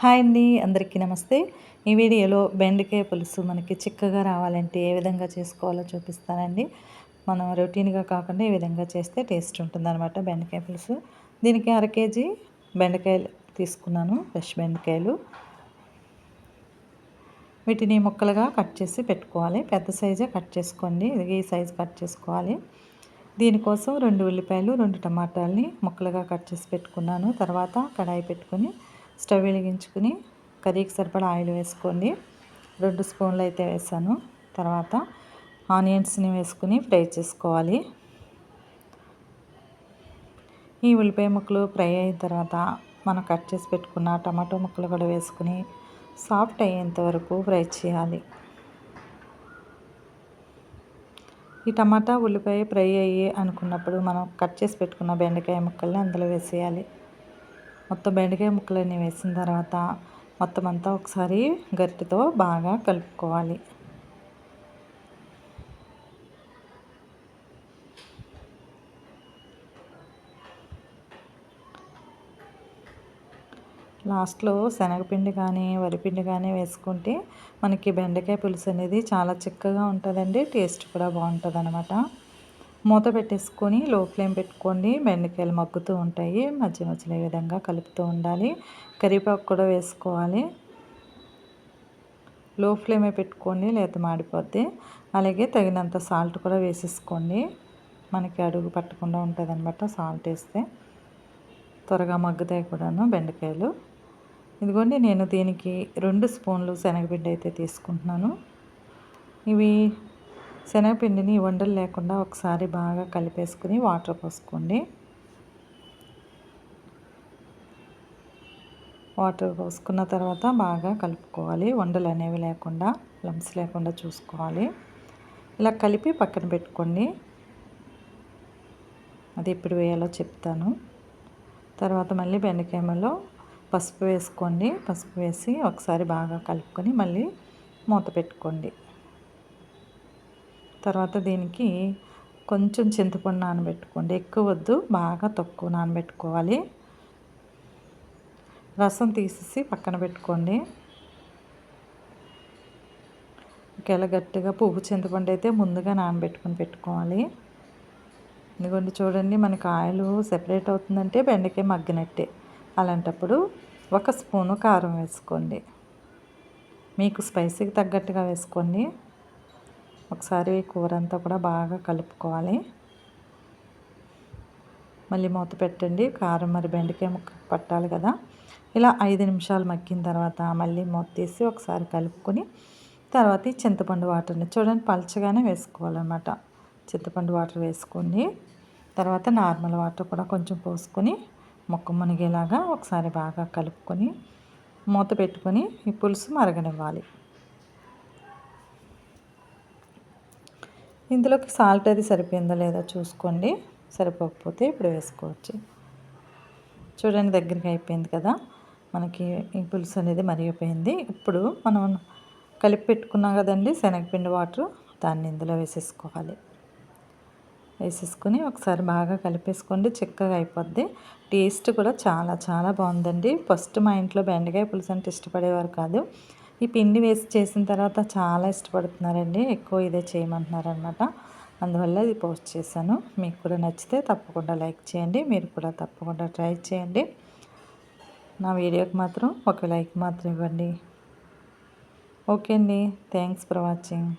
Hi అండి, అందరికీ నమస్తే. ఈ వీడియోలో బెండకాయ పులుసు మనకి చిక్కగా రావాలంటే ఏ విధంగా చేసుకోవాలో చూపిస్తానండి. మనం రొటీన్గా కాకుండా ఈ విధంగా చేస్తే టేస్ట్ ఉంటుందన్నమాట బెండకాయ పులుసు. దీనికి 1/2 కేజీ బెండకాయలు తీసుకున్నాను, ఫ్రెష్ బెండకాయలు. వీటిని ముక్కలుగా కట్ చేసి పెట్టుకోవాలి. పెద్ద సైజే కట్ చేసుకోండి, ఈ సైజు కట్ చేసుకోవాలి. దీనికోసం 2 ఉల్లిపాయలు, 2 టమాటాలని ముక్కలుగా కట్ చేసి పెట్టుకున్నాను. తర్వాత కడాయి పెట్టుకొని స్టవ్ వెలిగించుకుని కర్రీకి సరిపడా ఆయిల్ వేసుకోండి. 2 స్పూన్లు అయితే వేసాను. తర్వాత ఆనియన్స్ని వేసుకుని ఫ్రై చేసుకోవాలి. ఈ ఉల్లిపాయ ముక్కలు ఫ్రై అయిన తర్వాత మనం కట్ చేసి పెట్టుకున్న టమాటో ముక్కలు కూడా వేసుకుని సాఫ్ట్ అయ్యేంత వరకు ఫ్రై చేయాలి. ఈ టమాటా ఉల్లిపాయ ఫ్రై అయ్యి అనుకున్నప్పుడు మనం కట్ చేసి పెట్టుకున్న బెండకాయ ముక్కల్ని అందులో వేసేయాలి. మొత్తం బెండకాయ ముక్కలన్నీ వేసిన తర్వాత మొత్తం అంతా ఒకసారి గరిటెతో బాగా కలుపుకోవాలి. లాస్ట్లో శనగపిండి కానీ వరిపిండి కానీ వేసుకుంటే మనకి బెండకాయ పులుసు అనేది చాలా చిక్కగా ఉంటుందండి. టేస్ట్ కూడా బాగుంటుంది అన్నమాట. మూత పెట్టేసుకొని లో ఫ్లేమ్ పెట్టుకోండి. బెండకాయలు మగ్గుతూ ఉంటాయి. మధ్య మధ్యలో ఈ విధంగా కలుపుతూ ఉండాలి. కరివేపాకు కూడా వేసుకోవాలి. లో ఫ్లేమే పెట్టుకోండి, లేత మాడిపోద్ది. అలాగే తగినంత సాల్ట్ కూడా వేసేసుకోండి. మనకి అడుగు పట్టకుండా ఉంటుంది అనమాట సాల్ట్ వేస్తే. త్వరగా మగ్గుతాయి కూడాను బెండకాయలు. ఇదిగోండి, నేను దీనికి 2 స్పూన్లు శనగపిండి అయితే తీసుకుంటున్నాను. ఇవి శనగపిండిని వండలు లేకుండా ఒకసారి బాగా కలిపేసుకుని వాటర్ పోసుకోండి. వాటర్ పోసుకున్న తర్వాత బాగా కలుపుకోవాలి. వండలు అనేవి లేకుండా, లంప్స్ లేకుండా చూసుకోవాలి. ఇలా కలిపి పక్కన పెట్టుకోండి. అది ఎప్పుడు వేయాలో చెప్తాను. తర్వాత మళ్ళీ బెండకాయలో పసుపు వేసుకోండి. పసుపు వేసి ఒకసారి బాగా కలుపుకొని మళ్ళీ మూత పెట్టుకోండి. తర్వాత దీనికి కొంచెం చింతపండు నానబెట్టుకోండి. ఎక్కువ వద్దు, బాగా తక్కువ నానబెట్టుకోవాలి. రసం తీసేసి పక్కన పెట్టుకోండి. ఒకవేళ గట్టిగా పువ్వు చింతపండు అయితే ముందుగా నానబెట్టుకొని పెట్టుకోవాలి. ఎందుకంటే చూడండి, మనకి ఆయిల్ సెపరేట్ అవుతుందంటే బెండకాయ మగ్గినట్టే. అలాంటప్పుడు 1 స్పూను కారం వేసుకోండి. మీకు స్పైసీకి తగ్గట్టుగా వేసుకోండి. ఒకసారి కూర అంతా కూడా బాగా కలుపుకోవాలి. మళ్ళీ మూత పెట్టండి. కారం మరి బెండకాయ ముక్క పట్టాలి కదా. ఇలా 5 నిమిషాలు మగ్గిన తర్వాత మళ్ళీ మూత తీసి ఒకసారి కలుపుకొని తర్వాత ఈ చింతపండు వాటర్ని చూడండి పలచగానే వేసుకోవాలన్నమాట. చింతపండు వాటర్ వేసుకోండి. తర్వాత నార్మల్ వాటర్ కూడా కొంచెం పోసుకొని ముక్క మునిగేలాగా ఒకసారి బాగా కలుపుకొని మూత పెట్టుకొని ఈ పులుసు మరగనివ్వాలి. ఇందులోకి సాల్ట్ అది సరిపోయిందో లేదో చూసుకోండి. సరిపోకపోతే ఇప్పుడు వేసుకోవచ్చు. చూడండి, దగ్గరికి అయిపోయింది కదా. మనకి ఈ పులుసు అనేది మరిగిపోయింది. ఇప్పుడు మనం కలిపి పెట్టుకున్నాం కదండి శనగపిండి వాటర్, దాన్ని ఇందులో వేసేసుకోవాలి. వేసేసుకొని ఒకసారి బాగా కలిపేసుకోండి. చిక్కగా అయిపోద్ది. టేస్ట్ కూడా చాలా చాలా బాగుందండి. ఫస్ట్ మా ఇంట్లో బెండకాయ పులుసు అంటే ఇష్టపడేవారు కాదు. ఈ పిండి వేసి చేసిన తర్వాత చాలా ఇష్టపడుతున్నారండి. ఎక్కువ ఇదే చేయమంటున్నారనమాట. అందువల్ల ఇది పోస్ట్ చేశాను. మీకు కూడా నచ్చితే తప్పకుండా లైక్ చేయండి. మీరు కూడా తప్పకుండా ట్రై చేయండి. నా వీడియోకి మాత్రం ఒక లైక్ మాత్రం ఇవ్వండి. ఓకే అండి, థ్యాంక్స్ ఫర్ వాచింగ్.